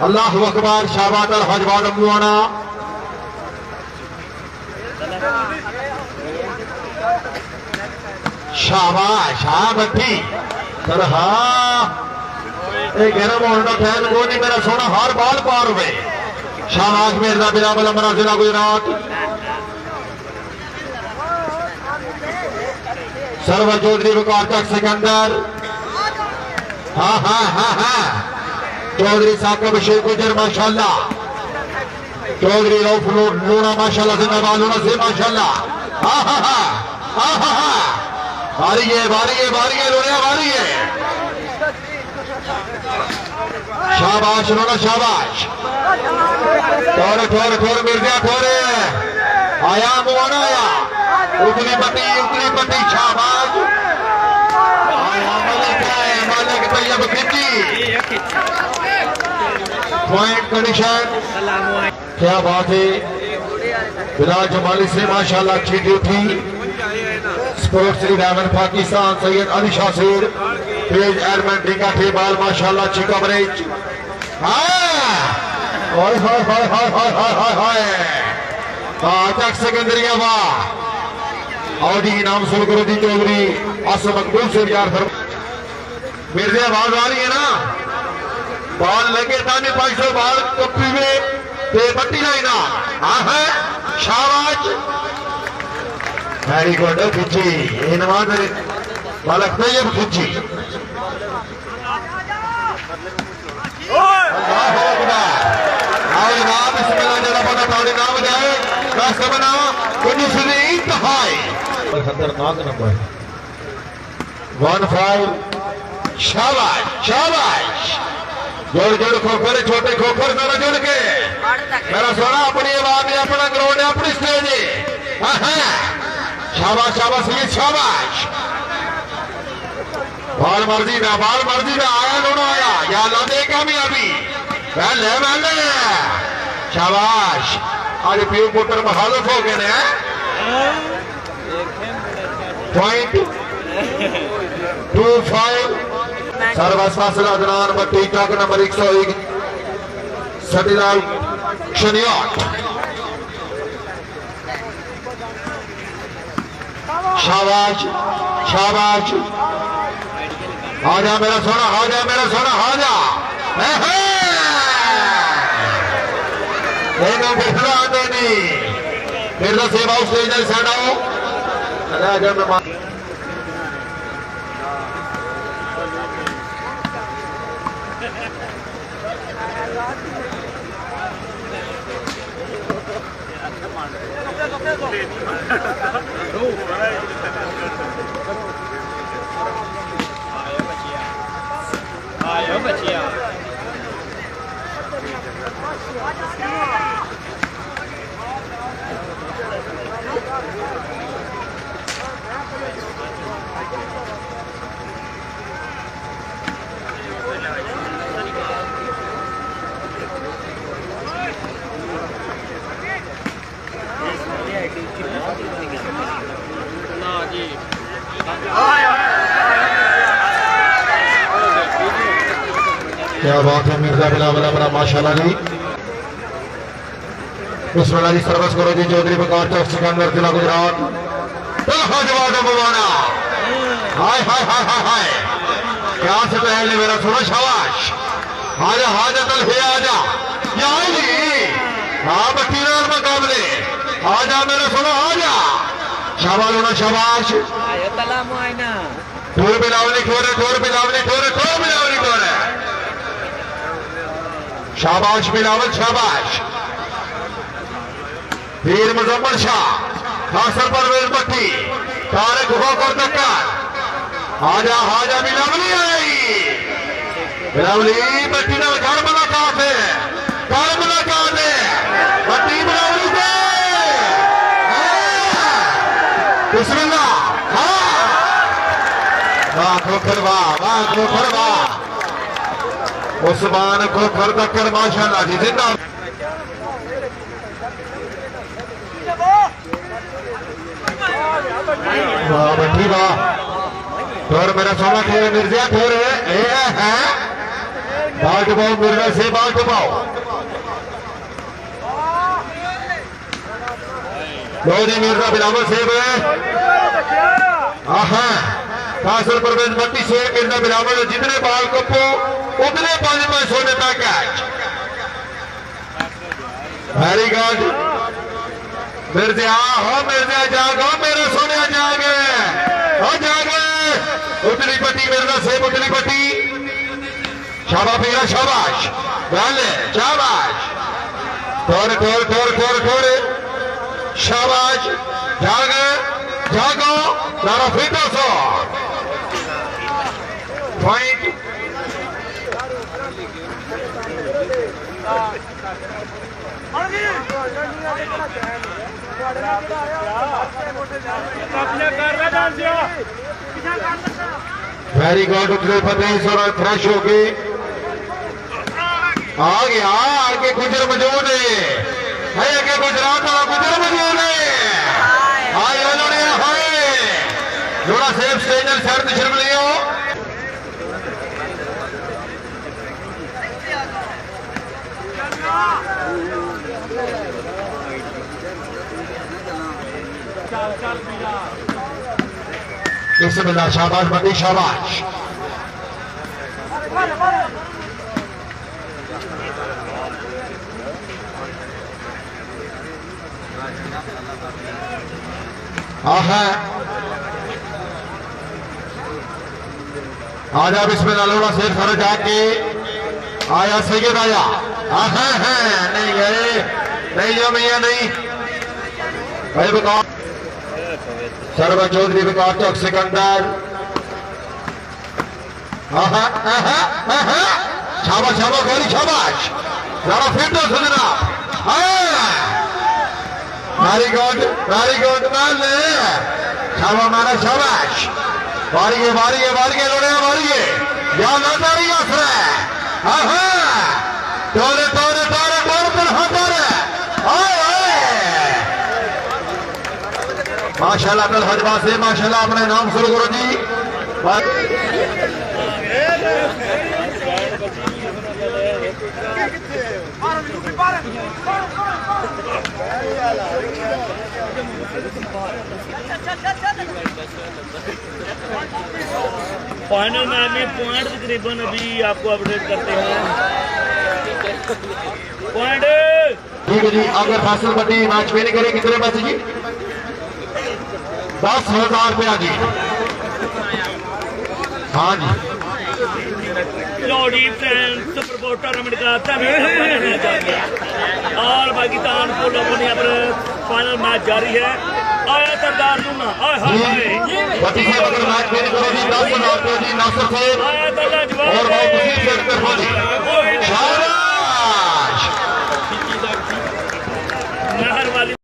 अल्लाह अकबर शाबाश हजबाद अबुआना शाबाश हाँ बट्टी तर हाँ गर्म होना फैन को नहीं मेरा सोना हर बाल पार हुए शाबाश मिर्जा बिलावल अमरा जिला गुजरात सरवर चौधरी वकार तक सिकंदर हाँ हाँ हाँ हाँ चौधरी साकब शेख गुजर माशाल्लाह चौधरी रऊफ लूना माशाल्लाह जिंदाबाद लूना से माशाल्लाह हाँ हाँ हाँ हाँ हाँ हाँ बारी है लोनिया बारी है शाबाश लूना शाबाश ठोर मिर्जा ठोरे आया मुआना आया उतनी पट्टी शाबाश मालिक तैयब खिंची पॉइंट कंडीशन क्या बात है बिलाल जमाली से माशाल्लाह अच्छी ड्यूटी स्पोर्ट्स 11 पाकिस्तान सैयद अली शासिर पेज एडमंड डिका टेबल माशाल्लाह अच्छी कवरेज हाय तक सेकेंडरिया वाह और नाम सुन करो जी चौधरी असम मकबूल से यार मिर्जे आवाज आ रही है ना बॉल लगे ताने 500 बॉल कपी में ते बट्टी लाइना हाँ है शाबाश वेरी गुड खिंची ये नमाज बालक तैयब खिंची खतरनाक नंबर 15 शाबाश शाबाश जोड़ खोखर छोटे खोखर मेरा जोड़ के मेरा सोना अपनी आवाज है अपना ग्राउंड है अपनी स्टेज है शाबाश शाबाश ये शाबाश बाल मर्जी ना आया दोनों आया या ला दे कामयाबी पहले शाबाश आज पीयू पुत्र मुखालिफ हो गए हैं पॉइंट 25 सर्वस फासला दरान बट्टी टॉक नंबर 101 सतीलाल शनियाट शाबाश शाबाश आजा मेरा सोना आजा बिखरा देनी फिर तो सेवा उस ले जाए साड़ाओ आजा मैं आयो बचिया क्या बात है मिर्जा बिलावल अमरा माशाल्लाह जी बिस्मिल्लाह जी सर्विस करो जी चौधरी बकार चौक सिकंदर जिला गुजरात जवाब मुबाना हाय हाय हाय हाय हाय क्या से पहले मेरा सुनो शाबाश आजा हाजा तल है आजा हाँ बट्टी नाल मुकाबले आजा मेरा सुनो आजा शाबाश होना शाबाश ठोर बिलावली ठोरे शाबाश बिलावल शाबाश वीर मुजम्मल शाह खासर परवेज बट्टी तारे गुफा कर टक्कर आजा बिलावली आई बिलावली बट्टी ना घर मुलाकात है बट्टी बिलावली से बिस्मिल्लाह वाह खोखर वाह उस्मान खोखर टक्कर माशाल्लाह जी जिंदा वाह बट्टी वाह ठोर मेरा सोना ठोर मिर्जा ठोर है बाल टपाओ मिर्जा से बाल टपाओ। चौधरी मिर्जा बिलावल से कासल परवेज मट्टी से मिर्जा बिलावल जितने बाल कपो उतने 5 सोने का कैच। वेरी गुड मिर्जा, हो मिर्जा जागो मेरे सोने जागे, हो जागे। उतली पट्टी मिर्जा से उतली पट्टी। शाबाश मेरा शाबाश, डाले शाबाश। थोड़े थोड़े थोड़े थोड़े थोड़े शाबाश। जागे जागो तारा फिटो सो पॉइंट। वेरी गुड उतरे फतेह सर फ्रेश हो गए। आ गया आगे गुजर मजूद है आगे गुजरात वाला गुजर मजूद है। हाय उन्होंने हाय थोड़ा सेफ स्टेजर शर्त शर्म लियो। बिस्मिल्लाह शाबाश बंदी शाबाश। आजा बिस्मिल्लाह लोड़ा से खर्च आके आया सैयद आया। नहीं गए नहीं लिया भैया नहीं भाई बताओ। सरवर चौधरी विकास चौक सिकंदर। शाबाश शाबाश गोली शाबाश जरा फिर तो सुनना। वेरी गुड मारने शाबाश मारा शाबाश। मारिए मारिए मारिए लोड़े मारिए या नजर आसरे। तोरे तोरे तोरे तोरे तोरे माशाल्लाह कल हजबा से माशाल्लाह अपने नाम शुरू करो जी। फाइनल मैच में पॉइंट तकरीबन अभी आपको अपडेट करते हैं। पॉइंट ठीक है जी। अगर फासिल बटी मैच में नहीं करे कितने पैसे जी? 10,000 रुपया जी। हाँ जी लॉडी फ्रेंड्स सुपर बोल टूर्नामेंट का और पाकिस्तान को लोगों ने अब फाइनल मैच जारी है। आया सरदार लूंगा बटी से अगर मैच में नहीं करे जी 10,000 रुपया जी नासिर से।